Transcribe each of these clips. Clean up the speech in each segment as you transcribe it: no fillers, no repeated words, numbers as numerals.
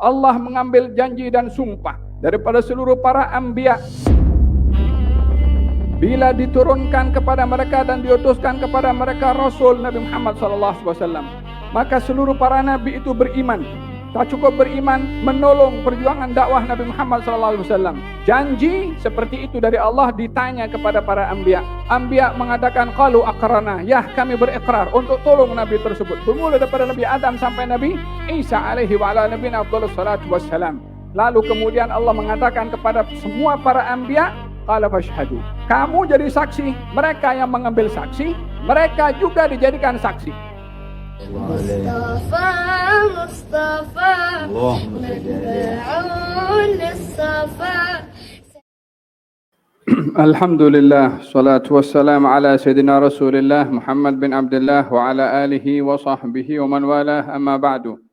Allah mengambil janji dan sumpah daripada seluruh para anbiya. Bila diturunkan kepada mereka dan diutuskan kepada mereka Rasul Nabi Muhammad SAW, maka seluruh para nabi itu beriman. Tak cukup beriman, menolong perjuangan dakwah Nabi Muhammad SAW. Janji seperti itu dari Allah ditanya kepada para anbiya. Anbiya mengatakan, qalu aqrarna, ya kami berikrar untuk tolong Nabi tersebut. Bermula daripada Nabi Adam sampai Nabi Isa alaihi wa ala nabiyina afdhalus salatu wassalam. Lalu kemudian Allah mengatakan kepada semua para anbiya, qala fashhadu, kamu jadi saksi. Mereka yang mengambil saksi, mereka juga dijadikan saksi. Mustafa, Mustafa, Mad'un Mustafa. Alhamdulillah, salatu wassalam ala Sayyidina Rasulillah Muhammad bin Abdullah wa ala alihi wa sahbihi wa man walah, amma ba'du.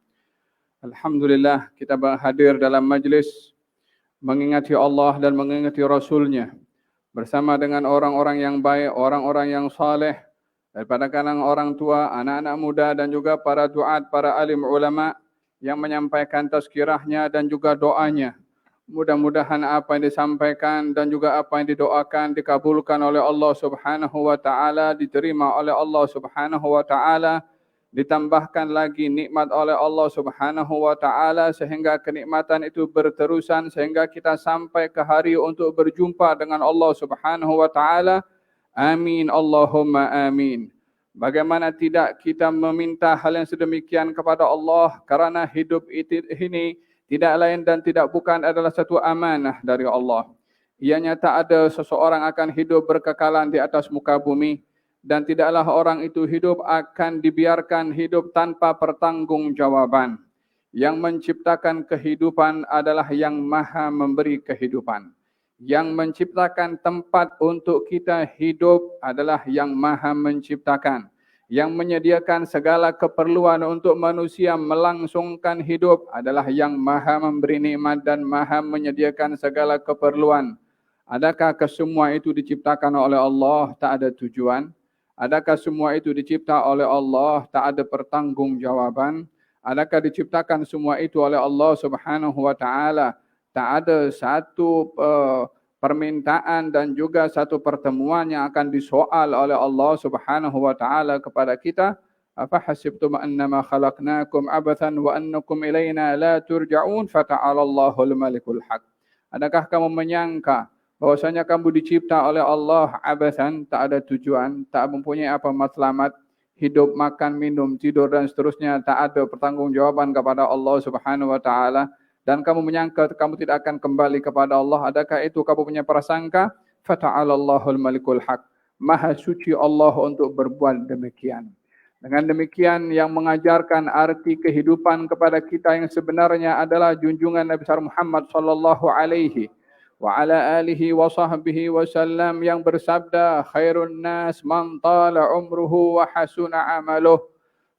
Alhamdulillah, kita hadir dalam majlis mengingati Allah dan mengingati Rasulnya bersama dengan orang-orang yang baik, orang-orang yang saleh, daripada kalangan orang tua, anak-anak muda dan juga para duat, para alim ulama yang menyampaikan tazkirahnya dan juga doanya. Mudah-mudahan apa yang disampaikan dan juga apa yang didoakan dikabulkan oleh Allah Subhanahu wa taala, diterima oleh Allah Subhanahu wa taala, ditambahkan lagi nikmat oleh Allah Subhanahu wa taala sehingga kenikmatan itu berterusan sehingga kita sampai ke hari untuk berjumpa dengan Allah Subhanahu wa taala. Amin Allahumma amin. Bagaimana tidak kita meminta hal yang sedemikian kepada Allah, karena hidup ini tidak lain dan tidak bukan adalah satu amanah dari Allah. Ianya tak ada seseorang akan hidup berkekalan di atas muka bumi, dan tidaklah orang itu hidup akan dibiarkan hidup tanpa pertanggungjawaban. Yang menciptakan kehidupan adalah yang maha memberi kehidupan. Yang menciptakan tempat untuk kita hidup adalah yang maha menciptakan. Yang menyediakan segala keperluan untuk manusia melangsungkan hidup adalah yang maha memberi nikmat dan maha menyediakan segala keperluan. Adakah kesemua itu diciptakan oleh Allah tak ada tujuan? Adakah semua itu dicipta oleh Allah tak ada pertanggungjawaban? Adakah diciptakan semua itu oleh Allah Subhanahu wa taala tak ada satu permintaan dan juga satu pertemuan yang akan disoal oleh Allah Subhanahu wa taala kepada kita? Afa hasibtum annama khalaqnakum abathan wa annakum ilaina la turja'un fata'ala Allahul malikul haq. Adakah kamu menyangka bahwasanya kamu dicipta oleh Allah abathan, tak ada tujuan, tak mempunyai apa matlamat, hidup, makan, minum, tidur dan seterusnya, tak ada pertanggungjawaban kepada Allah Subhanahu wa taala? Dan kamu menyangka kamu tidak akan kembali kepada Allah? Adakah itu kamu punya prasangka? Fata'ala Allahul malikul haq. Maha suci Allah untuk berbuat demikian. Dengan demikian yang mengajarkan arti kehidupan kepada kita yang sebenarnya adalah junjungan Nabi besar Muhammad sallallahu alaihi wa ala alihi wa sahbihi wasallam yang bersabda, khairun nas man tala umruhu wa hasuna amaluh.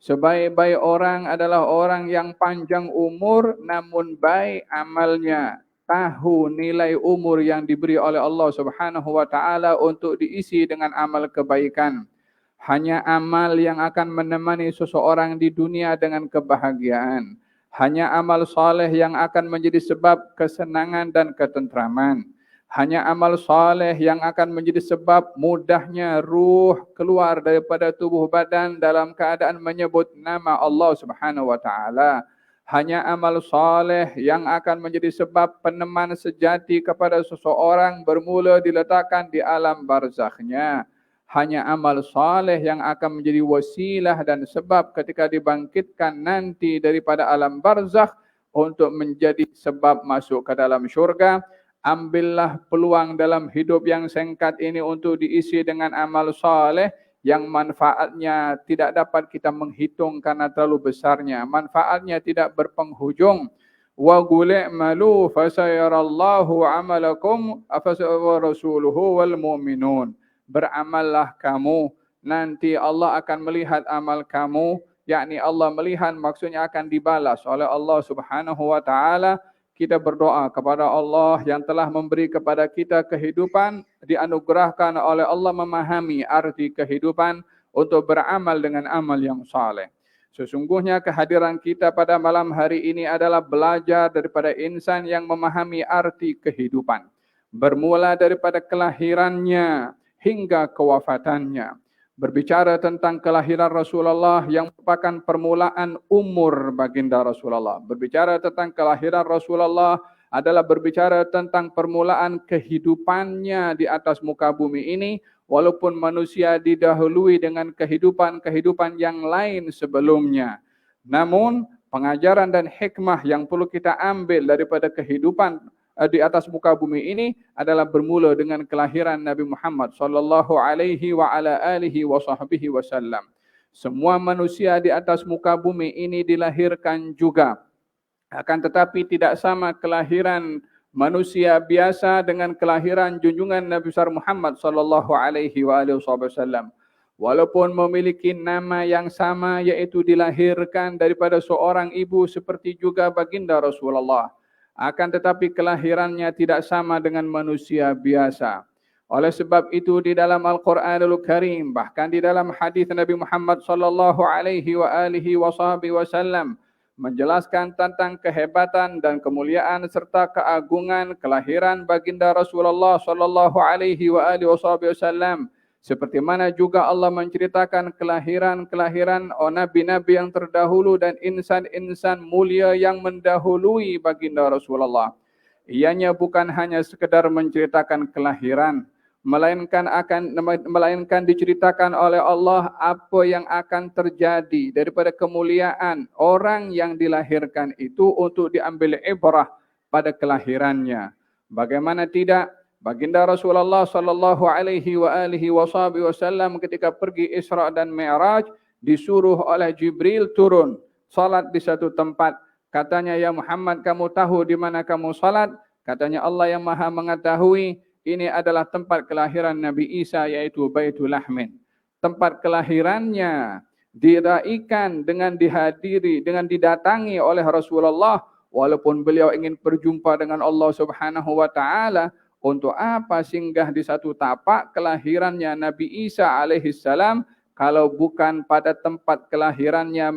Sebaik-baik orang adalah orang yang panjang umur namun baik amalnya. Tahu nilai umur yang diberi oleh Allah Subhanahu wa taala untuk diisi dengan amal kebaikan. Hanya amal yang akan menemani seseorang di dunia dengan kebahagiaan. Hanya amal saleh yang akan menjadi sebab kesenangan dan ketentraman. Hanya amal saleh yang akan menjadi sebab mudahnya ruh keluar daripada tubuh badan dalam keadaan menyebut nama Allah Subhanahu wa taala. Hanya amal saleh yang akan menjadi sebab peneman sejati kepada seseorang bermula diletakkan di alam barzakhnya. Hanya amal saleh yang akan menjadi wasilah dan sebab ketika dibangkitkan nanti daripada alam barzakh untuk menjadi sebab masuk ke dalam syurga. Ambillah peluang dalam hidup yang singkat ini untuk diisi dengan amal saleh yang manfaatnya tidak dapat kita menghitung karena terlalu besarnya. Manfaatnya tidak berpenghujung. Wa qul i'malu fasayarallahu 'amalakum wa rasuluhu wal mu'minun. Beramallah kamu, nanti Allah akan melihat amal kamu, yakni Allah melihat maksudnya akan dibalas oleh Allah Subhanahu wa taala. Kita berdoa kepada Allah yang telah memberi kepada kita kehidupan, dianugerahkan oleh Allah memahami arti kehidupan untuk beramal dengan amal yang saleh. Sesungguhnya kehadiran kita pada malam hari ini adalah belajar daripada insan yang memahami arti kehidupan. Bermula daripada kelahirannya hingga kewafatannya. Berbicara tentang kelahiran Rasulullah yang merupakan permulaan umur baginda Rasulullah. Berbicara tentang kelahiran Rasulullah adalah berbicara tentang permulaan kehidupannya di atas muka bumi ini, walaupun manusia didahului dengan kehidupan-kehidupan yang lain sebelumnya. Namun, pengajaran dan hikmah yang perlu kita ambil daripada kehidupan di atas muka bumi ini adalah bermula dengan kelahiran Nabi Muhammad sallallahu alaihi wa ala alihi wa sahbihi wasallam. Semua manusia di atas muka bumi ini dilahirkan juga. Akan tetapi tidak sama kelahiran manusia biasa dengan kelahiran junjungan Nabi besar Muhammad sallallahu alaihi wasallam. Walaupun memiliki nama yang sama, yaitu dilahirkan daripada seorang ibu seperti juga baginda Rasulullah, akan tetapi kelahirannya tidak sama dengan manusia biasa. Oleh sebab itu di dalam Al-Quranul Karim, bahkan di dalam hadis Nabi Muhammad sallallahu alaihi wasallam menjelaskan tentang kehebatan dan kemuliaan serta keagungan kelahiran baginda Rasulullah sallallahu alaihi wasallam, seperti mana juga Allah menceritakan kelahiran nabi-nabi yang terdahulu dan insan-insan mulia yang mendahului baginda Rasulullah. Ianya bukan hanya sekedar menceritakan kelahiran, melainkan diceritakan oleh Allah apa yang akan terjadi daripada kemuliaan orang yang dilahirkan itu untuk diambil ibrah pada kelahirannya. Bagaimana tidak, baginda Rasulullah sallallahu alaihi wasallam ketika pergi Isra dan Mi'raj disuruh oleh Jibril turun salat di satu tempat. Katanya, ya Muhammad, kamu tahu di mana kamu salat? Katanya, Allah yang Maha mengetahui. Ini adalah tempat kelahiran Nabi Isa, yaitu Baitul Lahmin. Tempat kelahirannya diraikan dengan didatangi oleh Rasulullah, walaupun beliau ingin berjumpa dengan Allah Subhanahu wa taala. Untuk apa singgah di satu tapak kelahirannya Nabi Isa alaihissalam kalau bukan pada tempat kelahirannya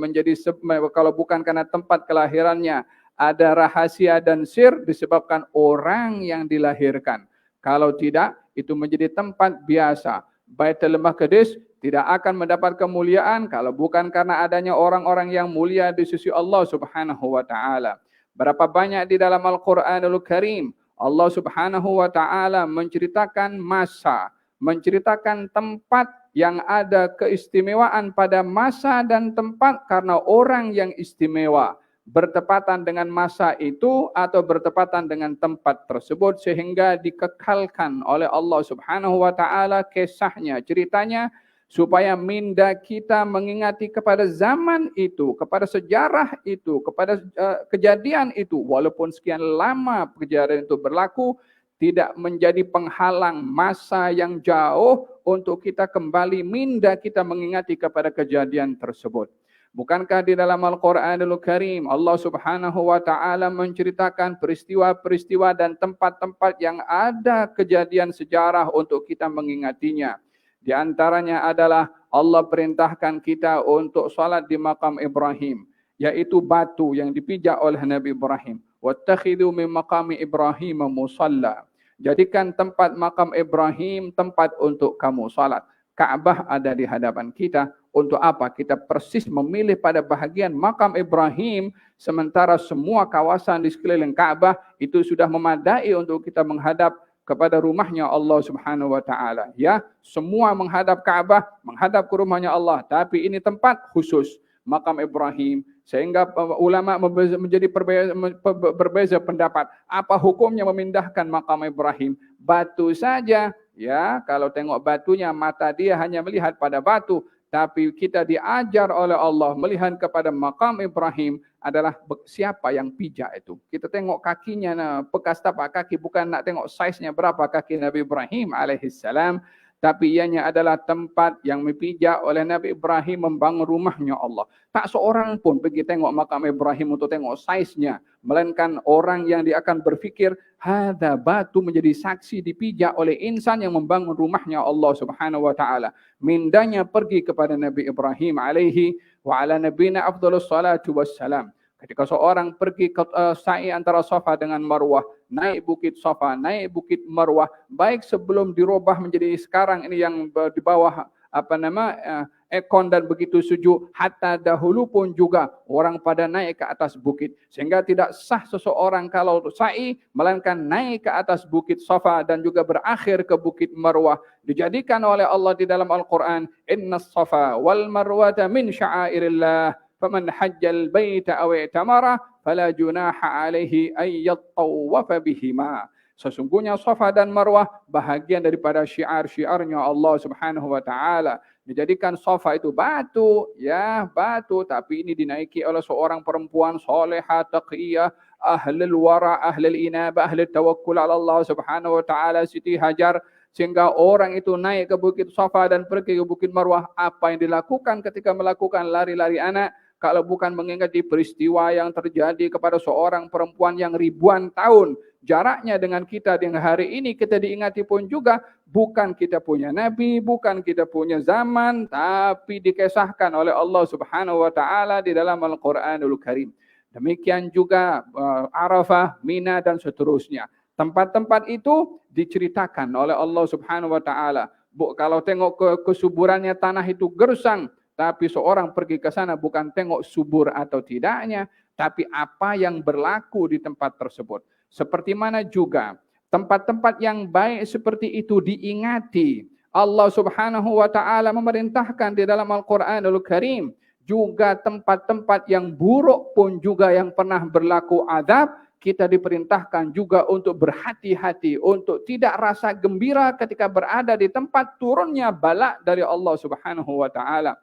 kalau bukan karena tempat kelahirannya ada rahasia dan sir disebabkan orang yang dilahirkan. Kalau tidak, itu menjadi tempat biasa. Baitul Maqdis tidak akan mendapat kemuliaan kalau bukan karena adanya orang-orang yang mulia di sisi Allah Subhanahu wa taala. Berapa banyak di dalam Al-Qur'anul Karim Allah Subhanahu wa taala menceritakan masa, menceritakan tempat yang ada keistimewaan pada masa dan tempat karena orang yang istimewa bertepatan dengan masa itu atau bertepatan dengan tempat tersebut, sehingga dikekalkan oleh Allah Subhanahu wa taala kisahnya, ceritanya, supaya minda kita mengingati kepada zaman itu, kepada sejarah itu, kepada kejadian itu, walaupun sekian lama kejadian itu berlaku, tidak menjadi penghalang masa yang jauh untuk kita kembali minda kita mengingati kepada kejadian tersebut. Bukankah di dalam Al-Quranul Karim Allah Subhanahu wa taala menceritakan peristiwa-peristiwa dan tempat-tempat yang ada kejadian sejarah untuk kita mengingatinya. Di antaranya adalah Allah perintahkan kita untuk salat di makam Ibrahim, yaitu batu yang dipijak oleh Nabi Ibrahim. Wattakhidhu min maqami Ibrahim musalla. Jadikan tempat makam Ibrahim tempat untuk kamu salat. Ka'bah ada di hadapan kita. Untuk apa? Kita persis memilih pada bahagian makam Ibrahim, sementara semua kawasan di sekeliling Ka'bah itu sudah memadai untuk kita menghadap kepada rumahnya Allah Subhanahu wa taala. Ya, semua menghadap Ka'bah, menghadap ke rumahnya Allah, tapi ini tempat khusus makam Ibrahim, sehingga ulama menjadi berbeza pendapat. Apa hukumnya memindahkan makam Ibrahim? Batu saja, ya, kalau tengok batunya mata dia hanya melihat pada batu. Tapi kita diajar oleh Allah melihat kepada makam Ibrahim adalah siapa yang pijak itu. Kita tengok kakinya bekas tapak kaki, bukan nak tengok saiznya berapa kaki Nabi Ibrahim alaihissalam. tapi ianya adalah tempat yang dipijak oleh Nabi Ibrahim membangun rumahnya Allah. Tak seorang pun pergi tengok makam Ibrahim untuk tengok saiznya, melainkan orang yang dia akan berfikir, hadza batu menjadi saksi dipijak oleh insan yang membangun rumahnya Allah Subhanahu wa taala. Mindanya pergi kepada Nabi Ibrahim alaihi wa ala nabiyina afdhalus salatu wassalam. Ketika seorang pergi ke sa'i antara Safa dengan Marwah, naik bukit Safa, naik bukit Marwah, baik sebelum dirubah menjadi sekarang ini yang di bawah ekon dan begitu sejuk, hatta dahulu pun juga orang pada naik ke atas bukit. Sehingga tidak sah seseorang kalau sa'i melainkan naik ke atas bukit Safa dan juga berakhir ke bukit Marwah. Dijadikan oleh Allah di dalam Al-Quran, innas Safa wal Marwata min sya'airillah. فَمَنْ حَجَّ الْبَيْتَ أَوْ اعْتَمَرَ فَلَا جُنَاحَ عَلَيْهِ أَنْ يَطَّوَّفَ بِهِمَا. Sesungguhnya Safa dan Marwah bahagian daripada syiar-syiarnya Allah Subhanahu wa taala. Dijadikan Safa itu batu, ya batu, tapi ini dinaiki oleh seorang perempuan salehah, taqiyah, ahlul wara, ahlul inabah, ahlul tawakkul ala Allah Subhanahu wa taala, Siti Hajar. Sehingga orang itu naik ke bukit Safa dan pergi ke bukit Marwah. Apa yang dilakukan ketika melakukan lari-lari anak? Kalau bukan mengingati peristiwa yang terjadi kepada seorang perempuan yang ribuan tahun jaraknya dengan kita dengan hari ini, kita diingati pun juga bukan kita punya nabi, bukan kita punya zaman, tapi dikisahkan oleh Allah Subhanahu wa taala di dalam Al-Qur'anul Karim. Demikian juga Arafah, Mina dan seterusnya. Tempat-tempat itu diceritakan oleh Allah Subhanahu wa taala. Kalau tengok kesuburannya tanah itu gersang, tapi seorang pergi ke sana bukan tengok subur atau tidaknya, tapi apa yang berlaku di tempat tersebut. Seperti mana juga tempat-tempat yang baik seperti itu diingati. Allah Subhanahu wa taala memerintahkan di dalam Al-Qur'anul Karim. Juga tempat-tempat yang buruk pun juga yang pernah berlaku azab, kita diperintahkan juga untuk berhati-hati, untuk tidak rasa gembira ketika berada di tempat turunnya bala dari Allah Subhanahu wa taala.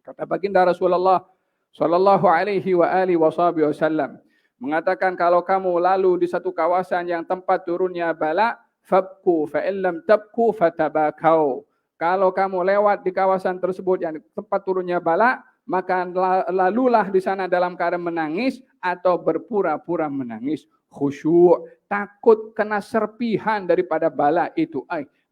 Kata baginda Rasulullah sallallahu alaihi wa alihi wasallam mengatakan, kalau kamu lalu di satu kawasan yang tempat turunnya bala, fabku fa illam tabku fatabakau. Kalau kamu lewat di kawasan tersebut yang tempat turunnya bala, maka lalulah di sana dalam keadaan menangis atau berpura-pura menangis. Khusyuk, takut kena serpihan daripada bala itu.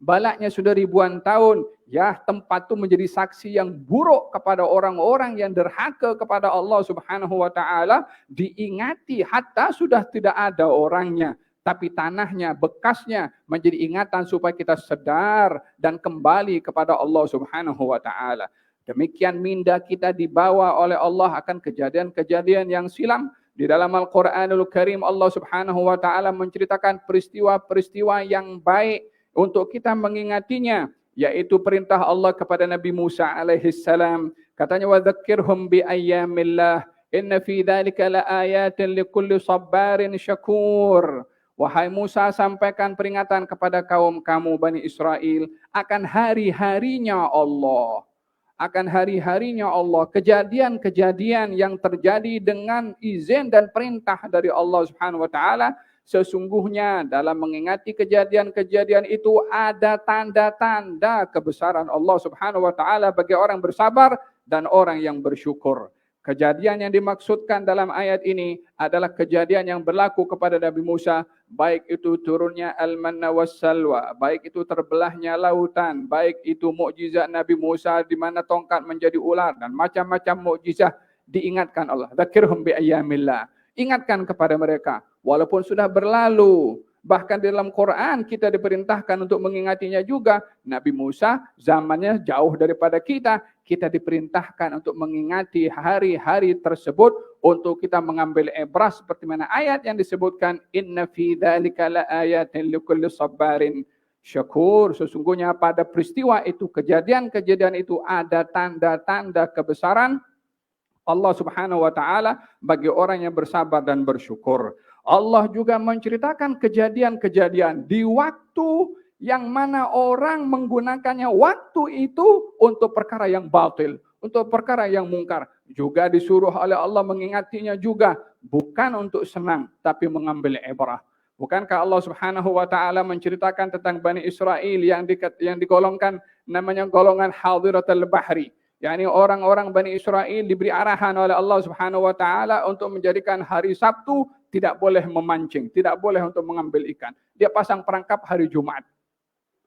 Balanya sudah ribuan tahun, ya tempat itu menjadi saksi yang buruk kepada orang-orang yang derhaka kepada Allah Subhanahu wa taala, diingati hatta sudah tidak ada orangnya, tapi tanahnya, bekasnya menjadi ingatan supaya kita sadar dan kembali kepada Allah Subhanahu wa taala. Demikian minda kita dibawa oleh Allah akan kejadian-kejadian yang silam. Di dalam Al-Qur'anul Karim Allah Subhanahu wa taala menceritakan peristiwa-peristiwa yang baik untuk kita mengingatinya, yaitu perintah Allah kepada Nabi Musa alaihi salam. Katanya, wa dzakkirhum bi ayyamillah inna fi dzalika laayatin likulli sabarin syakur. Wahai Musa, sampaikan peringatan kepada kaum kamu Bani Israel akan hari-harinya Allah. Akan hari-harinya Allah, kejadian-kejadian yang terjadi dengan izin dan perintah dari Allah Subhanahu wa taala. Sesungguhnya dalam mengingati kejadian-kejadian itu ada tanda-tanda kebesaran Allah Subhanahu wa taala bagi orang bersabar dan orang yang bersyukur. Kejadian yang dimaksudkan dalam ayat ini adalah kejadian yang berlaku kepada Nabi Musa, baik itu turunnya al-manna was-salwa, baik itu terbelahnya lautan, baik itu mukjizat Nabi Musa di mana tongkat menjadi ular dan macam-macam mukjizat diingatkan Allah. Dzakirhum bi ayyamillah. Ingatkan kepada mereka walaupun sudah berlalu. Bahkan di dalam Quran kita diperintahkan untuk mengingatinya juga. Nabi Musa zamannya jauh daripada kita. Kita diperintahkan untuk mengingati hari-hari tersebut untuk kita mengambil ibrah seperti mana ayat yang disebutkan, inna fi dzalika laayatin likulli sabarin syakur. Sesungguhnya pada peristiwa itu, kejadian-kejadian itu ada tanda-tanda kebesaran Allah Subhanahu wa taala bagi orang yang bersabar dan bersyukur. Allah juga menceritakan kejadian-kejadian di waktu yang mana orang menggunakannya waktu itu untuk perkara yang batil, untuk perkara yang mungkar. Juga disuruh oleh Allah mengingatinya juga, bukan untuk senang, tapi mengambil ibrah. Bukankah Allah Subhanahu wa taala menceritakan tentang Bani Israel yang digolongkan namanya golongan hadiratul bahri. yakni orang-orang Bani Israel diberi arahan oleh Allah Subhanahu wa taala untuk menjadikan hari Sabtu tidak boleh memancing, tidak boleh untuk mengambil ikan. Dia pasang perangkap hari Jumat.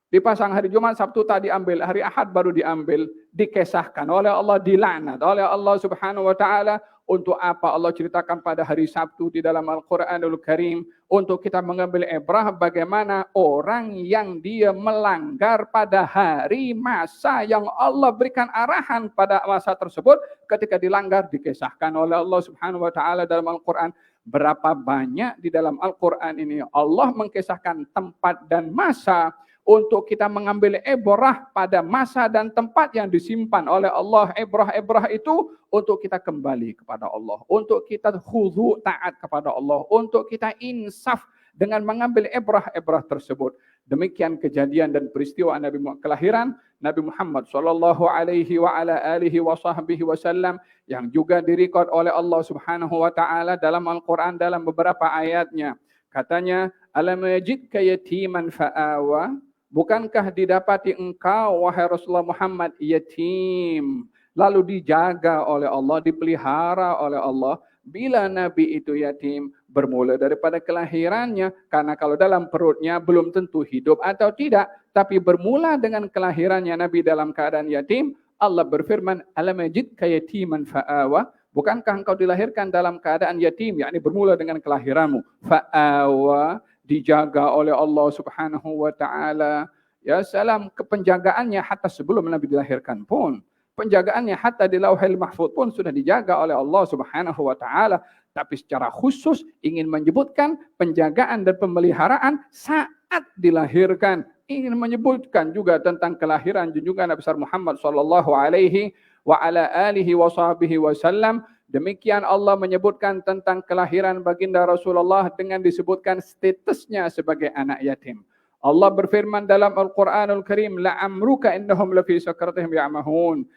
Dipasang hari Jumat, Sabtu tak diambil, hari Ahad baru diambil, dikesahkan oleh Allah, dilaknat oleh Allah Subhanahu wa taala. Untuk apa Allah ceritakan pada hari Sabtu di dalam Al-Qur'anul Karim? Untuk kita mengambil ibrah bagaimana orang yang dia melanggar pada hari masa yang Allah berikan arahan pada masa tersebut, ketika dilanggar dikesahkan oleh Allah Subhanahu wa taala dalam Al-Qur'an. Berapa banyak di dalam Al-Qur'an ini Allah mengkisahkan tempat dan masa untuk kita mengambil ibrah pada masa dan tempat yang disimpan oleh Allah. Ibrah-ibrah itu untuk kita kembali kepada Allah, untuk kita khudu taat kepada Allah, untuk kita insaf dengan mengambil ibrah-ibrah tersebut. Demikian kejadian dan peristiwa kelahiran Nabi Muhammad sallallahu alaihi wa ala alihi wa sahbihi wasallam yang juga direkod oleh Allah Subhanahu wa taala dalam Al-Qur'an dalam beberapa ayatnya. Katanya, alam yajidka yatiman fa'awa. Bukankah didapati engkau, wahai Rasulullah Muhammad, yatim, lalu dijaga oleh Allah, dipelihara oleh Allah. Bila Nabi itu yatim, bermula daripada kelahirannya, karena kalau dalam perutnya belum tentu hidup atau tidak, tapi bermula dengan kelahirannya Nabi dalam keadaan yatim. Allah berfirman, alam yajidka yatiman fa'awa. Bukankah engkau dilahirkan dalam keadaan yatim, yakni bermula dengan kelahiranmu. Fa'awa, dijaga oleh Allah Subhanahu wa taala. Ya salam, kepenjagaannya hatta sebelum Nabi dilahirkan pun. Penjagaannya hatta di Lauhil Mahfuz pun sudah dijaga oleh Allah Subhanahu wa taala. Tapi secara khusus ingin menyebutkan penjagaan dan pemeliharaan saat dilahirkan. Ingin menyebutkan juga tentang kelahiran junjungan Nabi besar Muhammad sallallahu alaihi wa ala alihi wa sahbihi wasallam. Demikian Allah menyebutkan tentang kelahiran baginda Rasulullah dengan disebutkan statusnya sebagai anak yatim. Allah berfirman dalam Al-Qur'anul Karim, la'amruka innahum lafi sakratihim ya'mahun.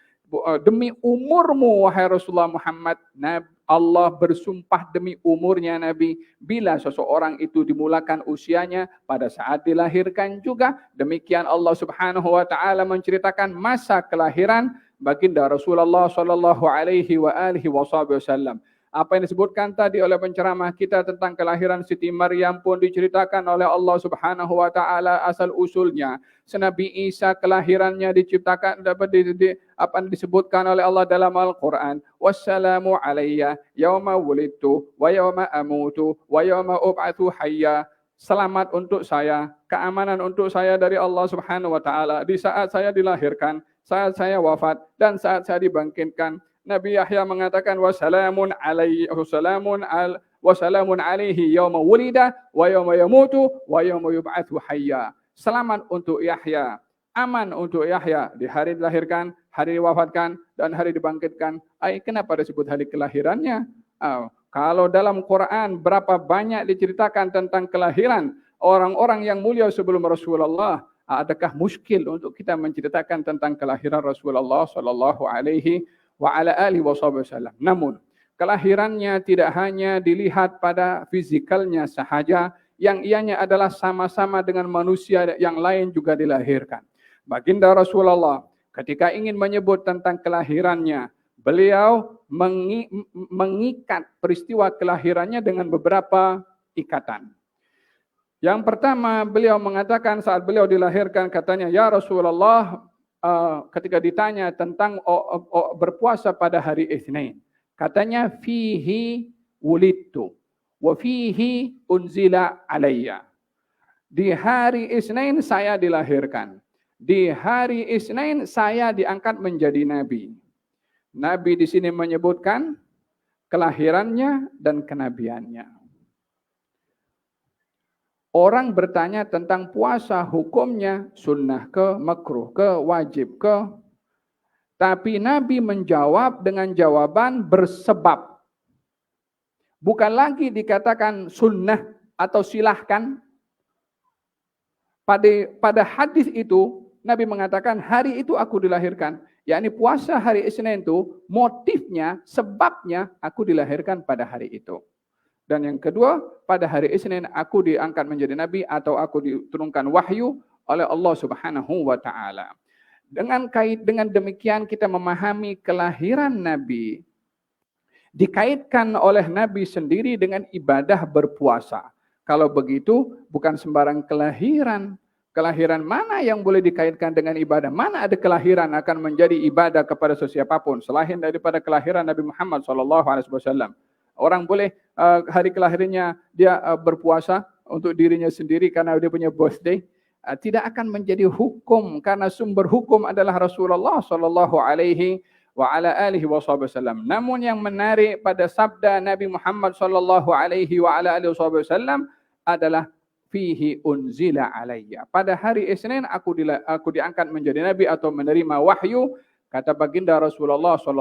Demi umurmu wahai Rasulullah Muhammad, Allah bersumpah demi umurnya Nabi, bila seseorang itu dimulakan usianya pada saat dilahirkan juga. Demikian Allah Subhanahu wa taala menceritakan masa kelahiran baginda Rasulullah sallallahu alaihi wa alihi wasallam. Apa yang disebutkan tadi oleh penceramah kita tentang kelahiran Siti Maryam pun diceritakan oleh Allah Subhanahu wa taala asal usulnya. Nabi Isa kelahirannya diciptakan apa disebutkan oleh Allah dalam Al-Qur'an. Wassalamu alayya yauma wulidtu wa yauma amutu wa yauma ub'atsu hayya. Selamat untuk saya, keamanan untuk saya dari Allah Subhanahu wa taala di saat saya dilahirkan, saat saya wafat, dan saat saya dibangkitkan. Nabi Yahya mengatakan wassalamun alaihi yauma wulida wa yauma yamutu wa yauma yub'atsu hayya. Selamat untuk Yahya, aman untuk Yahya di hari dilahirkan, hari diwafatkan, dan hari dibangkitkan. Kenapa disebut hari kelahirannya? Kalau dalam Quran berapa banyak diceritakan tentang kelahiran orang-orang yang mulia sebelum Rasulullah. Adakah muskil untuk kita menceritakan tentang kelahiran Rasulullah sallallahu alaihi wa ala alihi wasallam? Namun kelahirannya tidak hanya dilihat pada fizikalnya sahaja, yang ianya adalah sama-sama dengan manusia yang lain juga dilahirkan. Baginda Rasulullah ketika ingin menyebut tentang kelahirannya, beliau mengikat peristiwa kelahirannya dengan beberapa ikatan. Yang pertama, beliau mengatakan saat beliau dilahirkan, katanya, ya Rasulullah, ketika ditanya tentang berpuasa pada hari Itsnain, katanya, fihi wulidtu wa fihi unzila alayya. Di hari Itsnain saya dilahirkan. Di hari Itsnain saya diangkat menjadi nabi. Nabi di sini menyebutkan kelahirannya dan kenabiannya. Orang bertanya tentang puasa, hukumnya sunnah ke, makruh ke, wajib ke. Tapi Nabi menjawab dengan jawaban bersebab. Bukan lagi dikatakan sunnah atau silahkan. Pada hadis itu, Nabi mengatakan hari itu aku dilahirkan. Yakni puasa hari Isnin itu motifnya, sebabnya aku dilahirkan pada hari itu. Dan yang kedua, pada hari Isnin aku diangkat menjadi nabi atau aku diturunkan wahyu oleh Allah Subhanahu wa taala. Dengan demikian kita memahami kelahiran nabi dikaitkan oleh nabi sendiri dengan ibadah berpuasa. Kalau begitu bukan sembarang kelahiran. Kelahiran mana yang boleh dikaitkan dengan ibadah? Mana ada kelahiran akan menjadi ibadah kepada sesiapapun selain daripada kelahiran Nabi Muhammad SAW. Orang boleh hari kelahirannya dia berpuasa untuk dirinya sendiri karena dia punya birthday, tidak akan menjadi hukum karena sumber hukum adalah Rasulullah SAW. Namun yang menarik pada sabda Nabi Muhammad SAW adalah fihi unzila alayya. Pada hari Isnin aku diangkat menjadi nabi atau menerima wahyu, kata baginda Rasulullah SAW.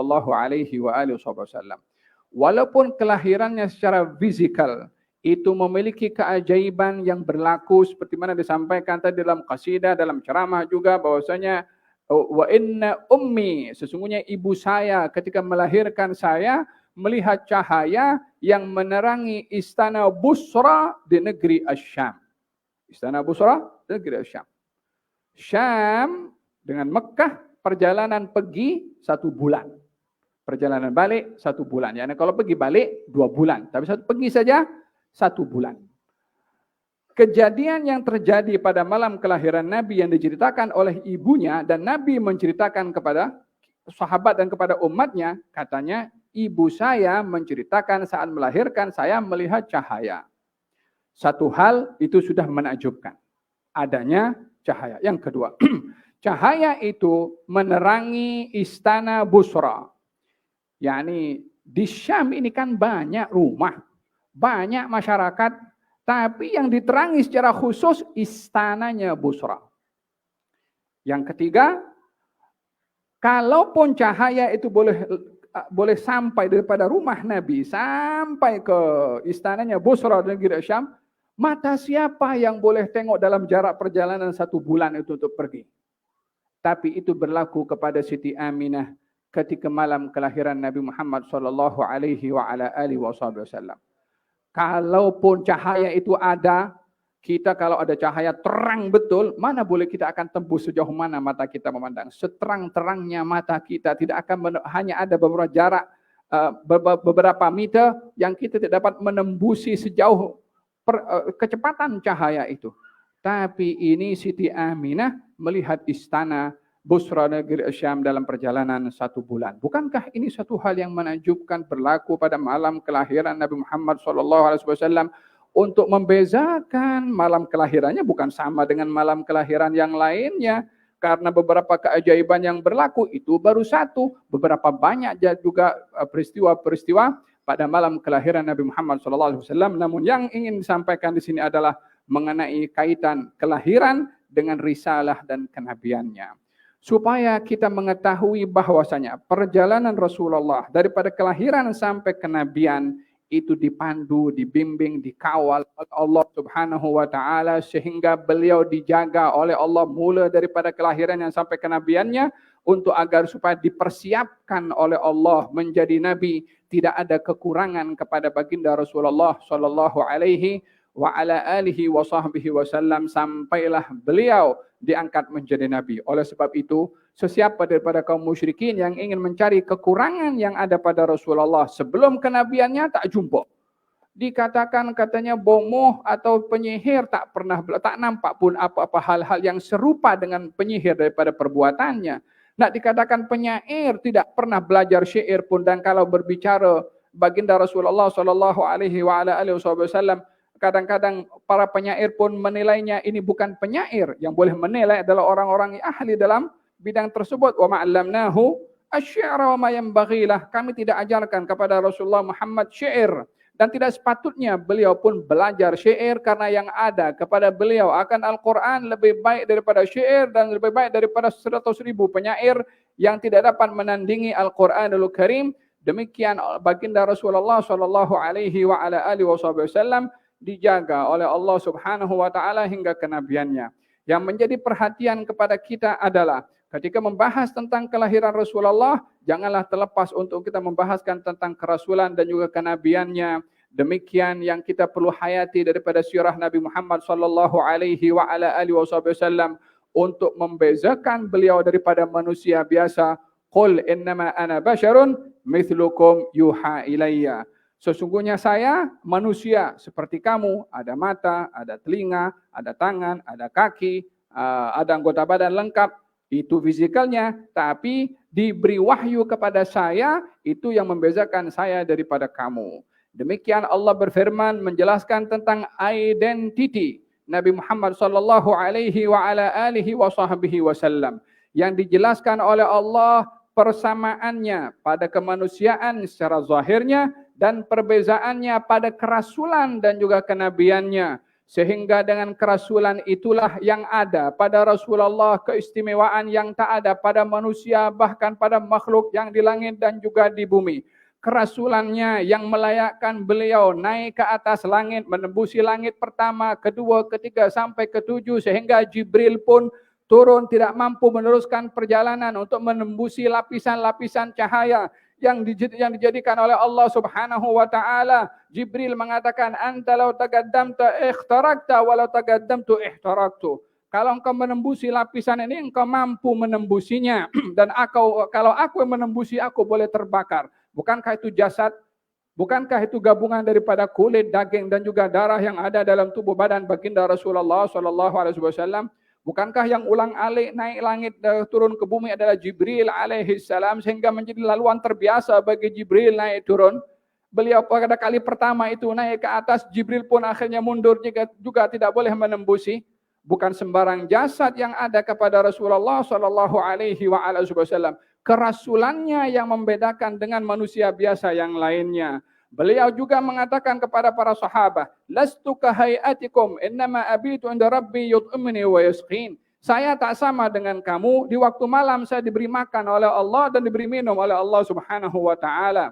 Walaupun kelahirannya secara fisikal itu memiliki keajaiban yang berlaku seperti mana disampaikan tadi dalam qasidah, dalam ceramah juga bahwasanya wa inna ummi, sesungguhnya ibu saya ketika melahirkan saya melihat cahaya yang menerangi istana Busra di negeri Asyam. Istana Busra di negeri Asyam. Syam dengan Mekah perjalanan pergi 1 bulan. Perjalanan balik 1 bulan. Yani kalau pergi balik 2 bulan. Tapi pergi saja 1 bulan. Kejadian yang terjadi pada malam kelahiran Nabi yang diceritakan oleh ibunya dan Nabi menceritakan kepada sahabat dan kepada umatnya, katanya ibu saya menceritakan saat melahirkan saya melihat cahaya. Satu hal itu sudah menakjubkan. Adanya cahaya. Yang kedua, cahaya itu menerangi istana Busra. Yani di Syam ini kan banyak rumah, banyak masyarakat, tapi yang diterangi secara khusus istananya Busra. Yang ketiga, kalaupun cahaya itu boleh sampai daripada rumah Nabi sampai ke istananya Busra di negeri Syam, mata siapa yang boleh tengok dalam jarak perjalanan 1 bulan itu untuk pergi? Tapi itu berlaku kepada Siti Aminah ketika malam kelahiran Nabi Muhammad SAW. Kalaupun cahaya itu ada, kita kalau ada cahaya terang betul, mana boleh kita akan tembus sejauh mana mata kita memandang. Seterang-terangnya mata kita tidak akan hanya ada beberapa jarak, beberapa meter yang kita tidak dapat menembusi sejauh kecepatan cahaya itu. Tapi ini Siti Aminah melihat istana Busra negeri Syam dalam perjalanan 1 bulan. Bukankah ini satu hal yang menakjubkan berlaku pada malam kelahiran Nabi Muhammad SAW untuk membezakan malam kelahirannya bukan sama dengan malam kelahiran yang lainnya. Karena beberapa keajaiban yang berlaku itu baru satu. Beberapa banyak juga peristiwa-peristiwa pada malam kelahiran Nabi Muhammad SAW. Namun yang ingin disampaikan di sini adalah mengenai kaitan kelahiran dengan risalah dan kenabiannya. Supaya kita mengetahui bahwasanya perjalanan Rasulullah daripada kelahiran sampai kenabian itu dipandu, dibimbing, dikawal oleh Allah Subhanahu wa taala sehingga beliau dijaga oleh Allah mula daripada kelahiran yang sampai kenabiannya untuk agar supaya dipersiapkan oleh Allah menjadi nabi, tidak ada kekurangan kepada baginda Rasulullah sallallahu alaihi wa ala alihi wa sahbihi wasallam sampailah beliau diangkat menjadi nabi. Oleh sebab itu, sesiapa daripada kaum musyrikin yang ingin mencari kekurangan yang ada pada Rasulullah sebelum kenabiannya tak jumpa. Dikatakan katanya bomoh atau penyihir tak nampak pun apa-apa hal-hal yang serupa dengan penyihir daripada perbuatannya. Nak dikatakan penyair tidak pernah belajar syair pun, dan kalau berbicara baginda Rasulullah sallallahu alaihi wasallam kadang-kadang para penyair pun menilainya ini bukan penyair. Yang boleh menilai adalah orang-orang yang ahli dalam bidang tersebut. Wa ma'allamnahu asy-syi'ra wa ma yanbaghilah. Kami tidak ajarkan kepada Rasulullah Muhammad syair, dan tidak sepatutnya beliau pun belajar syair karena yang ada kepada beliau akan Al-Quran lebih baik daripada syair dan lebih baik daripada 100.000 penyair yang tidak dapat menandingi Al-Quranul Karim. Demikian baginda Rasulullah sallallahu alaihi wa ala alihi wasallam dijaga oleh Allah Subhanahu wa taala hingga kenabiannya. Yang menjadi perhatian kepada kita adalah ketika membahas tentang kelahiran Rasulullah, janganlah terlepas untuk kita membahaskan tentang kerasulan dan juga kenabiannya Demikian yang kita perlu hayati daripada sirah Nabi Muhammad sallallahu alaihi wa ala alihi wasallam untuk membezakan beliau daripada manusia biasa. Qul innama ana basyarun mithlukum yuha ilayya. Sesungguhnya saya manusia seperti kamu, ada mata, ada telinga, ada tangan, ada kaki, ada anggota badan lengkap. Itu fisikalnya, tapi diberi wahyu kepada saya, itu yang membezakan saya daripada kamu. Demikian Allah berfirman menjelaskan tentang identiti Nabi Muhammad sallallahu alaihi wa ala alihi wasallam yang dijelaskan oleh Allah persamaannya pada kemanusiaan secara zahirnya dan perbezaannya pada kerasulan dan juga kenabiannya. Sehingga dengan kerasulan itulah yang ada pada Rasulullah keistimewaan yang tak ada pada manusia, bahkan pada makhluk yang di langit dan juga di bumi. Kerasulannya yang melayakkan beliau naik ke atas langit, menembusi langit pertama, kedua, ketiga sampai ketujuh, sehingga Jibril pun turun tidak mampu meneruskan perjalanan untuk menembusi lapisan-lapisan cahaya yang dijadikan oleh Allah Subhanahu wa taala. Jibril mengatakan, "Anta law taqaddamta ikhtarakta wa law taqaddamtu ihtaraktu." Kalau engkau menembusi lapisan ini, engkau mampu menembusinya dan kalau aku yang menembusi, aku boleh terbakar. Bukankah itu jasad? Bukankah itu gabungan daripada kulit, daging dan juga darah yang ada dalam tubuh badan baginda Rasulullah sallallahu alaihi wasallam? Bukankah yang ulang-alik naik langit turun ke bumi adalah Jibril alaihi salam, sehingga menjadi laluan terbiasa bagi Jibril naik turun? Beliau pada kali pertama itu naik ke atas, Jibril pun akhirnya mundur juga tidak boleh menembusi. Bukan sembarang jasad yang ada kepada Rasulullah sallallahu alaihi wasallam. Kerasulannya yang membedakan dengan manusia biasa yang lainnya. Beliau juga mengatakan kepada para sahabat, "Lastu kahayatikum, innama abitu inda rabbi yut'imni wa yasqin." Saya tak sama dengan kamu, di waktu malam saya diberi makan oleh Allah dan diberi minum oleh Allah Subhanahu wa taala.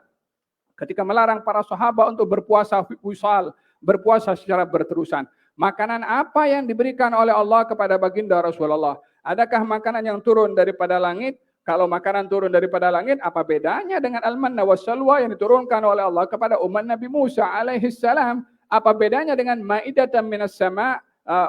Ketika melarang para sahabat untuk berpuasa wisal, berpuasa secara berterusan. Makanan apa yang diberikan oleh Allah kepada baginda Rasulullah? Adakah makanan yang turun daripada langit? Kalau makanan turun daripada langit, apa bedanya dengan al-manna wassalwa yang diturunkan oleh Allah kepada umat Nabi Musa alaihi salam? Apa bedanya dengan ma'idatan minas sama,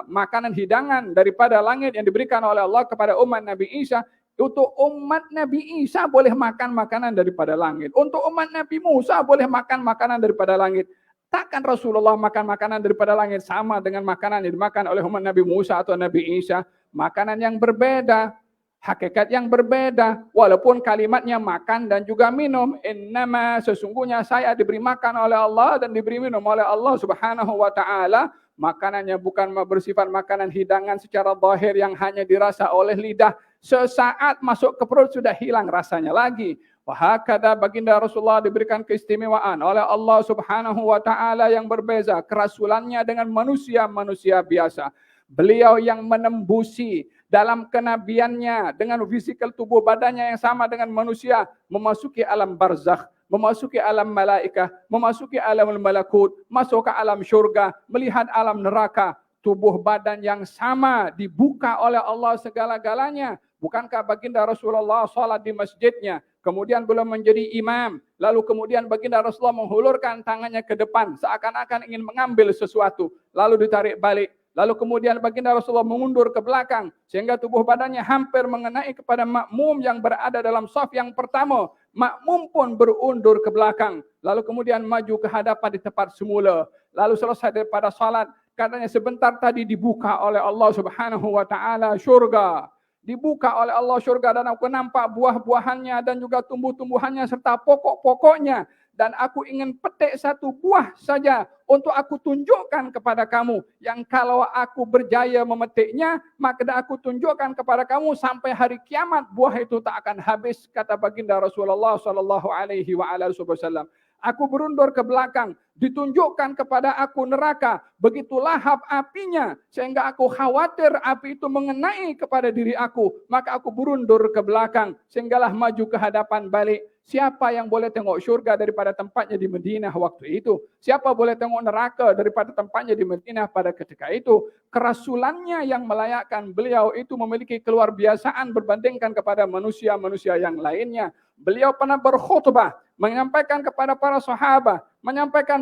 makanan hidangan daripada langit yang diberikan oleh Allah kepada umat Nabi Isa? Untuk umat Nabi Isa boleh makan makanan daripada langit. Untuk umat Nabi Musa boleh makan makanan daripada langit. Takkan Rasulullah makan makanan daripada langit sama dengan makanan yang dimakan oleh umat Nabi Musa atau Nabi Isa? Makanan yang berbeda, hakikat yang berbeda, walaupun kalimatnya makan dan juga minum. Innama, sesungguhnya saya diberi makan oleh Allah dan diberi minum oleh Allah Subhanahu wa taala. Makanannya bukan bersifat makanan hidangan secara zahir yang hanya dirasa oleh lidah. Sesaat masuk ke perut sudah hilang rasanya lagi. Wahakada baginda Rasulullah diberikan keistimewaan oleh Allah Subhanahu wa taala yang berbeza, kerasulannya dengan manusia-manusia biasa. Beliau yang menembusi dalam kenabiannya dengan fisikal tubuh badannya yang sama dengan manusia, memasuki alam barzakh, memasuki alam malaikah, memasuki alam malakut, masuk ke alam syurga, melihat alam neraka. Tubuh badan yang sama dibuka oleh Allah segala-galanya. Bukankah baginda Rasulullah salat di masjidnya, kemudian belum menjadi imam, lalu kemudian baginda Rasulullah menghulurkan tangannya ke depan seakan-akan ingin mengambil sesuatu, lalu ditarik balik. Lalu kemudian baginda Rasulullah mengundur ke belakang sehingga tubuh badannya hampir mengenai kepada makmum yang berada dalam saf yang pertama. Makmum pun berundur ke belakang. Lalu kemudian maju ke hadapan di tempat semula. Lalu selesai daripada salat, katanya sebentar tadi dibuka oleh Allah Subhanahu wa taala syurga. Dibuka oleh Allah syurga dan aku nampak buah-buahannya dan juga tumbuh-tumbuhannya serta pokok-pokoknya. Dan aku ingin petik satu buah saja untuk aku tunjukkan kepada kamu. Yang kalau aku berjaya memetiknya, maka aku tunjukkan kepada kamu sampai hari kiamat buah itu tak akan habis, kata baginda Rasulullah sallallahu alaihi wasallam. Aku berundur ke belakang, ditunjukkan kepada aku neraka, begitu lahap apinya, sehingga aku khawatir api itu mengenai kepada diri aku. Maka aku berundur ke belakang, sehinggalah maju ke hadapan balik. Siapa yang boleh tengok syurga daripada tempatnya di Madinah waktu itu? Siapa boleh tengok neraka daripada tempatnya di Madinah pada ketika itu? Kerasulannya yang melayakkan beliau itu memiliki keluar biasaan berbandingkan kepada manusia-manusia yang lainnya. Beliau pernah berkhutbah, menyampaikan kepada para sahabat,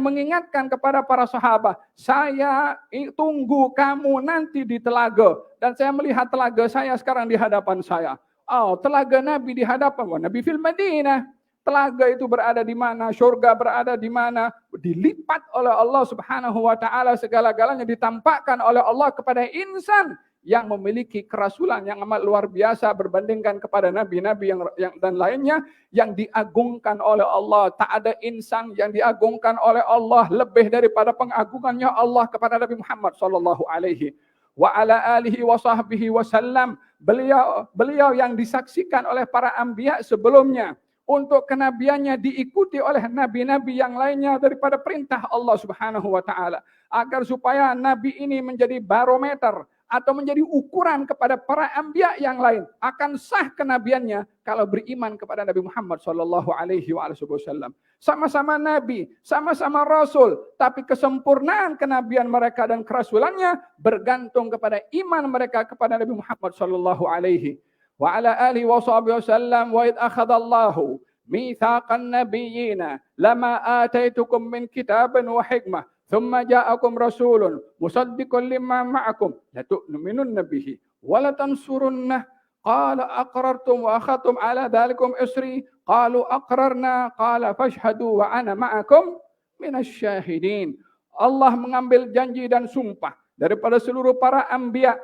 mengingatkan kepada para sahabat, saya tunggu kamu nanti di telaga. Dan saya melihat telaga saya sekarang di hadapan saya. Oh, telaga Nabi di hadapan Nabi fil Madinah. Telaga itu berada di mana, syurga berada di mana, dilipat oleh Allah Subhanahu wa taala, segala-galanya ditampakkan oleh Allah kepada insan yang memiliki kerasulan yang amat luar biasa berbandingkan kepada nabi-nabi yang dan lainnya yang diagungkan oleh Allah. Tak ada insan yang diagungkan oleh Allah lebih daripada pengagungannya Allah kepada Nabi Muhammad sallallahu alaihi wa ala alihi wa sahbihi wasallam. Beliau yang disaksikan oleh para anbiya sebelumnya untuk kenabiannya diikuti oleh nabi-nabi yang lainnya daripada perintah Allah Subhanahu wa taala, agar supaya nabi ini menjadi barometer atau menjadi ukuran kepada para anbiya yang lain. Akan sah kenabiannya kalau beriman kepada Nabi Muhammad sallallahu alaihi wasallam. Sama-sama nabi, sama-sama rasul, tapi kesempurnaan kenabian mereka dan kerasulannya bergantung kepada iman mereka kepada Nabi Muhammad sallallahu alaihi wa ala alihi wasallam. Wa id akhadallahu mitsaqan nabiyina lama ataitukum min kitabin wa hikmah thumma ja'akum rasulun musaddiqun lima ma'akum la tu'minunna bihi wa la tansurunnah qala aqrartum wa akhadtum ala dhalikum isri qalu aqrarna qala fashhadu wa ana ma'akum minasyahidin. Allah mengambil janji dan sumpah daripada seluruh para anbiya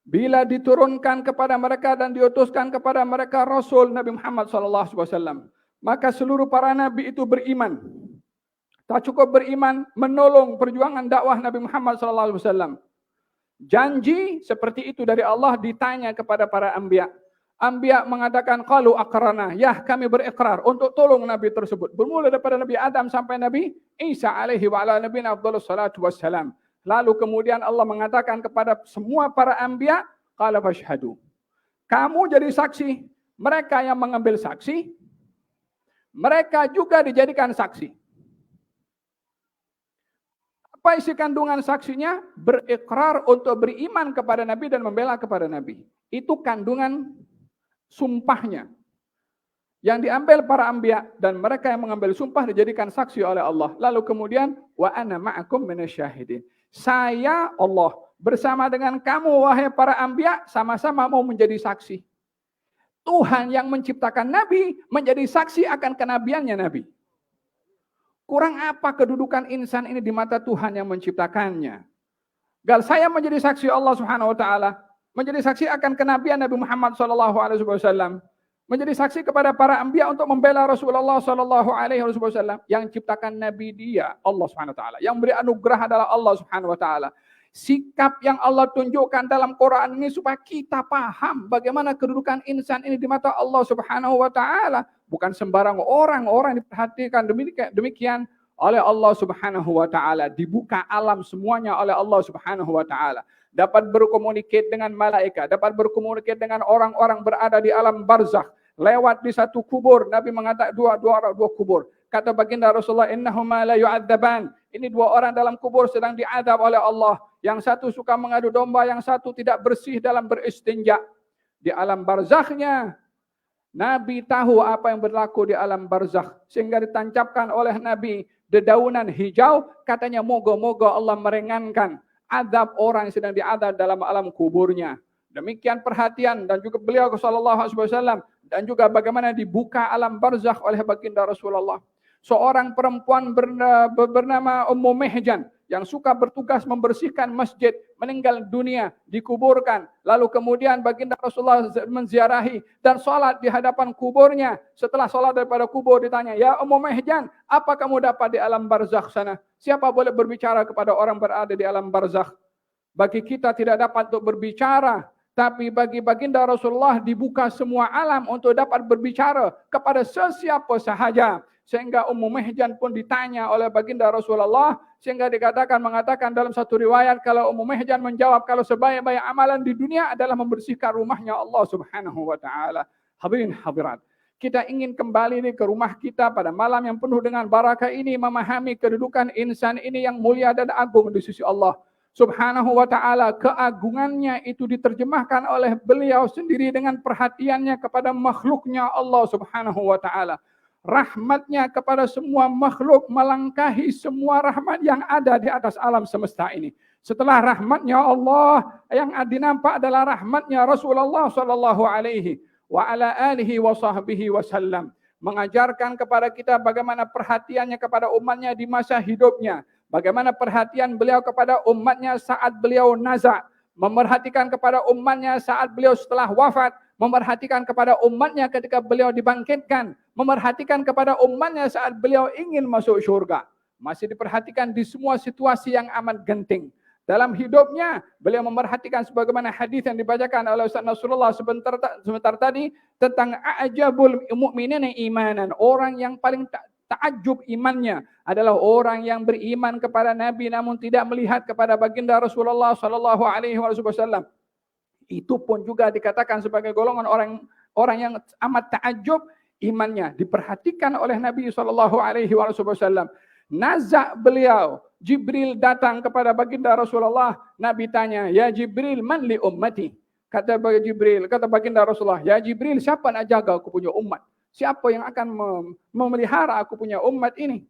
bila diturunkan kepada mereka dan diutuskan kepada mereka Rasul Nabi Muhammad SAW, maka seluruh para nabi itu beriman. Tak cukup beriman, menolong perjuangan dakwah Nabi Muhammad SAW. Janji seperti itu dari Allah ditanya kepada para anbiya. Anbiya mengatakan, qalu aqrarna, ya kami berikrar untuk tolong nabi tersebut. Bermula daripada Nabi Adam sampai Nabi Isa alaihi wa ala nabiyina afdhalus salatu wassalam. Lalu kemudian Allah mengatakan kepada semua para anbiya, qala fashhadu. Kamu jadi saksi, mereka yang mengambil saksi, mereka juga dijadikan saksi. Apa isi kandungan saksinya? Berikrar untuk beriman kepada Nabi dan membela kepada Nabi. Itu kandungan sumpahnya. Yang diambil para anbiya dan mereka yang mengambil sumpah dijadikan saksi oleh Allah. Lalu kemudian wa ana ma'akum minasyahidin. Saya Allah bersama dengan kamu wahai para anbiya sama-sama mau menjadi saksi. Tuhan yang menciptakan Nabi menjadi saksi akan kenabiannya Nabi. Kurang apa kedudukan insan ini di mata Tuhan yang menciptakannya? Gal saya menjadi saksi Allah Subhanahu wa taala, menjadi saksi akan kenabian Nabi Muhammad sallallahu alaihi wasallam, menjadi saksi kepada para anbiya untuk membela Rasulullah sallallahu alaihi wasallam. Yang ciptakan Nabi dia Allah Subhanahu wa taala, yang beri anugerah adalah Allah Subhanahu wa taala. Sikap yang Allah tunjukkan dalam Quran ini supaya kita paham bagaimana kedudukan insan ini di mata Allah Subhanahu wa taala. Bukan sembarang orang diperhatikan demikian oleh Allah Subhanahu wa taala. Dibuka alam semuanya oleh Allah Subhanahu wa taala. Dapat berkomunikasi dengan malaikat, dapat berkomunikasi dengan orang-orang berada di alam barzakh. Lewat di satu kubur, Nabi mengatakan dua kubur. Kata baginda Rasulullah, innahuma la yu'adzaban. Ini dua orang dalam kubur sedang diadab oleh Allah. Yang satu suka mengadu domba, yang satu tidak bersih dalam beristinja. Di alam barzakhnya, Nabi tahu apa yang berlaku di alam barzakh. Sehingga ditancapkan oleh Nabi dedaunan hijau. Katanya moga-moga Allah meringankan adab orang yang sedang diadab dalam alam kuburnya. Demikian perhatian dan juga beliau sallallahu alaihi wasallam dan juga bagaimana dibuka alam barzakh oleh baginda Rasulullah. Seorang perempuan bernama Ummu Mihjan yang suka bertugas membersihkan masjid meninggal dunia, dikuburkan. Lalu kemudian baginda Rasulullah menziarahi dan salat di hadapan kuburnya. Setelah salat daripada kubur ditanya, "Ya Ummu Mihjan, apa kamu dapat di alam barzakh sana?" Siapa boleh berbicara kepada orang berada di alam barzakh? Bagi kita tidak dapat untuk berbicara, tapi bagi baginda Rasulullah dibuka semua alam untuk dapat berbicara kepada sesiapa sahaja. Sehingga Ummu Mihjan pun ditanya oleh baginda Rasulullah, sehingga mengatakan dalam satu riwayat kalau Ummu Mihjan menjawab kalau sebaik-baik amalan di dunia adalah membersihkan rumahnya Allah Subhanahu wa taala. Hadirin hadirat, kita ingin kembali ke rumah kita pada malam yang penuh dengan barakah ini, memahami kedudukan insan ini yang mulia dan agung di sisi Allah Subhanahu wa ta'ala. Keagungannya itu diterjemahkan oleh beliau sendiri dengan perhatiannya kepada makhluknya Allah Subhanahu wa ta'ala. Rahmatnya kepada semua makhluk melangkahi semua rahmat yang ada di atas alam semesta ini. Setelah rahmatnya Allah, yang dinampak adalah rahmatnya Rasulullah sallallahu alaihi wa ala alihi wa sahbihi wasallam, mengajarkan kepada kita bagaimana perhatiannya kepada umatnya di masa hidupnya, bagaimana perhatian beliau kepada umatnya saat beliau nazak, memerhatikan kepada umatnya saat beliau setelah wafat, memerhatikan kepada umatnya ketika beliau dibangkitkan, memerhatikan kepada umatnya saat beliau ingin masuk syurga. Masih diperhatikan di semua situasi yang amat genting. Dalam hidupnya, beliau memerhatikan sebagaimana hadis yang dibacakan oleh Ustaz Nasrullah sebentar tadi tentang a'jabul mu'minina imanan. Orang yang paling takjub imannya adalah orang yang beriman kepada Nabi namun tidak melihat kepada baginda Rasulullah sallallahu alaihi wasallam. Itu pun juga dikatakan sebagai golongan orang yang amat takjub imannya, diperhatikan oleh Nabi sallallahu alaihi wasallam. Nazak beliau, Jibril datang kepada baginda Rasulullah. Nabi tanya, "Ya Jibril, man li ummati?" Kata baginda Rasulullah, "Ya Jibril, siapa nak jaga aku punya umat? Siapa yang akan memelihara aku punya umat ini?"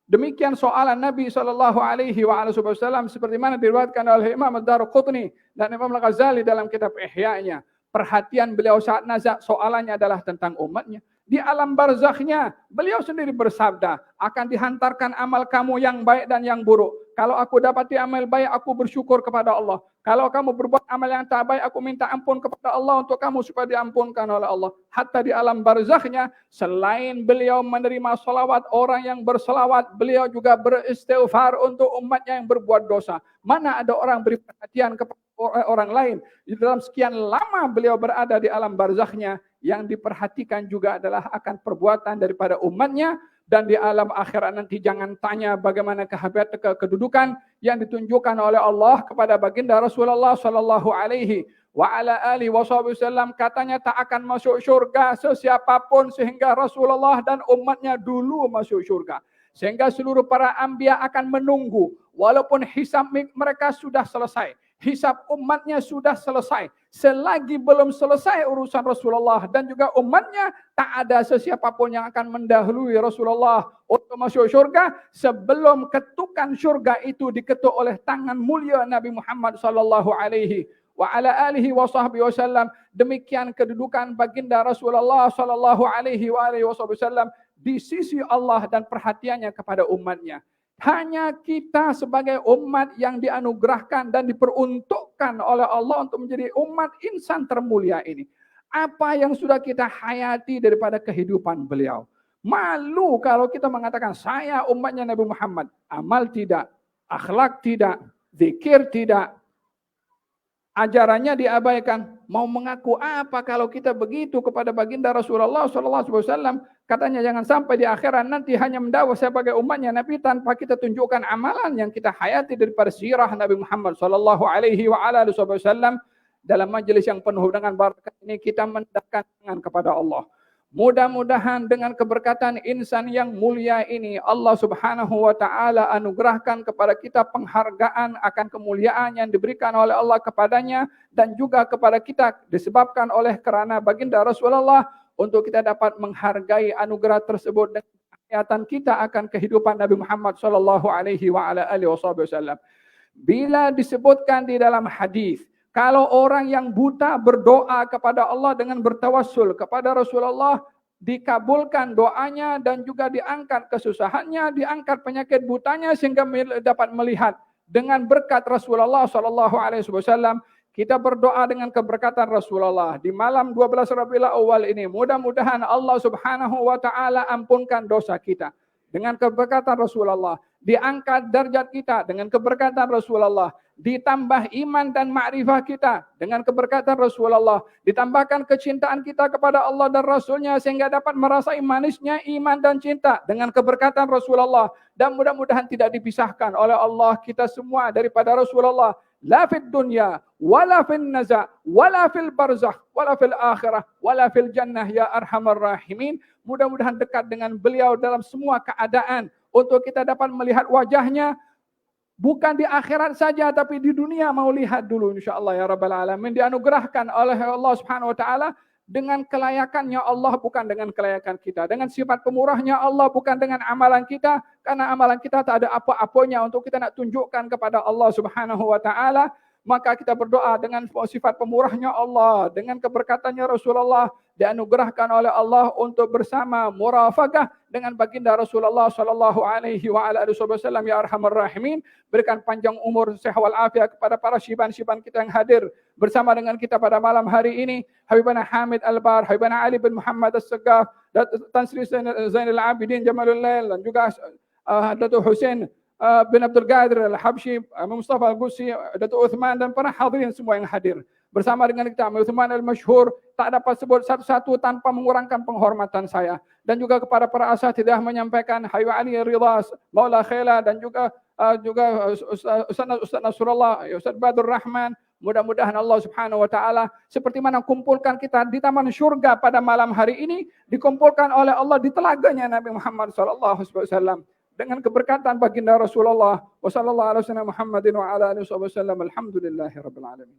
Demikian soalan Nabi sallallahu alaihi wasallam seperti mana diriwayatkan oleh Imam Ad-Darqutni dan Imam Al-Ghazali dalam kitab Ihya-nya. Perhatian beliau saat nazak soalannya adalah tentang umatnya. Di alam barzakhnya, beliau sendiri bersabda, akan dihantarkan amal kamu yang baik dan yang buruk. Kalau aku dapati amal baik, aku bersyukur kepada Allah. Kalau kamu berbuat amal yang tak baik, aku minta ampun kepada Allah untuk kamu supaya diampunkan oleh Allah. Hatta di alam barzakhnya, selain beliau menerima salawat orang yang bersalawat, beliau juga beristighfar untuk umatnya yang berbuat dosa. Mana ada orang beri perhatian kepada orang lain. Di dalam sekian lama beliau berada di alam barzakhnya, yang diperhatikan juga adalah akan perbuatan daripada umatnya. Dan di alam akhirat nanti jangan tanya bagaimana kedudukan yang ditunjukkan oleh Allah kepada baginda Rasulullah sallallahu alaihi wa ala alihi wasallam. Katanya tak akan masuk syurga sesiapapun sehingga Rasulullah dan umatnya dulu masuk syurga. Sehingga seluruh para anbiya akan menunggu walaupun hisab mereka sudah selesai. Hisab umatnya sudah selesai. Selagi belum selesai urusan Rasulullah dan juga umatnya, tak ada sesiapapun yang akan mendahului Rasulullah untuk masuk syurga sebelum ketukan syurga itu diketuk oleh tangan mulia Nabi Muhammad sallallahu alaihi wa ala alihi wasallam. Demikian kedudukan baginda Rasulullah sallallahu alaihi wasallam di sisi Allah dan perhatiannya kepada umatnya. Hanya kita sebagai umat yang dianugerahkan dan diperuntukkan oleh Allah untuk menjadi umat insan termulia ini. Apa yang sudah kita hayati daripada kehidupan beliau. Malu kalau kita mengatakan saya umatnya Nabi Muhammad. Amal tidak, akhlak tidak, zikir tidak, ajarannya diabaikan. Mau mengaku apa kalau kita begitu kepada baginda Rasulullah SAW? Katanya jangan sampai di akhirat nanti hanya mendakwa sebagai umatnya Nabi tanpa kita tunjukkan amalan yang kita hayati daripada sirah Nabi Muhammad SAW. Dalam majelis yang penuh dengan barakah ini kita mendekatkan tangan kepada Allah. Mudah-mudahan dengan keberkatan insan yang mulia ini Allah Subhanahu wa taala anugerahkan kepada kita penghargaan akan kemuliaan yang diberikan oleh Allah kepadanya dan juga kepada kita disebabkan oleh kerana baginda Rasulullah untuk kita dapat menghargai anugerah tersebut dan penghayatan kita akan kehidupan Nabi Muhammad sallallahu alaihi wa ala alihi wasallam. Bila disebutkan di dalam hadis, kalau orang yang buta berdoa kepada Allah dengan bertawassul kepada Rasulullah, dikabulkan doanya dan juga diangkat kesusahannya, diangkat penyakit butanya sehingga dapat melihat dengan berkat Rasulullah sallallahu alaihi wasallam. Kita berdoa dengan keberkatan Rasulullah di malam 12 Rabiul Awal ini. Mudah-mudahan Allah Subhanahu wa taala ampunkan dosa kita dengan keberkatan Rasulullah diangkat derajat kita dengan keberkatan Rasulullah, ditambah iman dan ma'rifah kita dengan keberkatan Rasulullah, ditambahkan kecintaan kita kepada Allah dan Rasulnya sehingga dapat merasai manisnya iman dan cinta dengan keberkatan Rasulullah, dan mudah-mudahan tidak dipisahkan oleh Allah kita semua daripada Rasulullah, la fid dunya wala fil naza wala fil barzakh wala fil akhirah wala fil jannah ya arhamar rahimin. Mudah-mudahan dekat dengan beliau dalam semua keadaan untuk kita dapat melihat wajahnya, bukan di akhirat saja tapi di dunia mau lihat dulu insyaallah ya rabbal alamin. Dianugerahkan oleh Allah Subhanahu wa taala dengan kelayakannya Allah, bukan dengan kelayakan kita, dengan sifat pemurahnya Allah, bukan dengan amalan kita, karena amalan kita tak ada apa-apanya untuk kita nak tunjukkan kepada Allah Subhanahu wa taala. Maka kita berdoa dengan sifat pemurahnya Allah, dengan keberkatannya Rasulullah, dianugerahkan oleh Allah untuk bersama murafaqah dengan baginda Rasulullah sallallahu alaihi wa ala alihi wasallam ya arhamar rahimin. Berikan panjang umur, sehat wal afiat kepada para syiban-syiban kita yang hadir bersama dengan kita pada malam hari ini. Habibana Hamid Albar, Habibana Ali bin Muhammad As-Sagaf, Tan Sri Zainal Abidin Jamalul Lail, dan juga Datuk Hussein bin Abdul Qadir Al-Habsyi, Mustafa Al-Qusi, Datuk Uthman, dan para hadirin semua yang hadir bersama dengan kita. Uthman Al-Masyhur tak dapat sebut satu-satu tanpa mengurangkan penghormatan saya, dan juga kepada para asatidzah menyampaikan Hayu Ali Ridha, Maula Khaila, dan juga Ustaz Nasrullah, Ustaz Badur Rahman. Mudah-mudahan Allah Subhanahu wa taala seperti mana kumpulkan kita di taman syurga pada malam hari ini, dikumpulkan oleh Allah di telaganya Nabi Muhammad sallallahu alaihi wasallam dengan keberkatan baginda Rasulullah wa sallallahu alaihi wasallam Muhammadin wa ala alihi wasallam. Alhamdulillahirabbil alamin.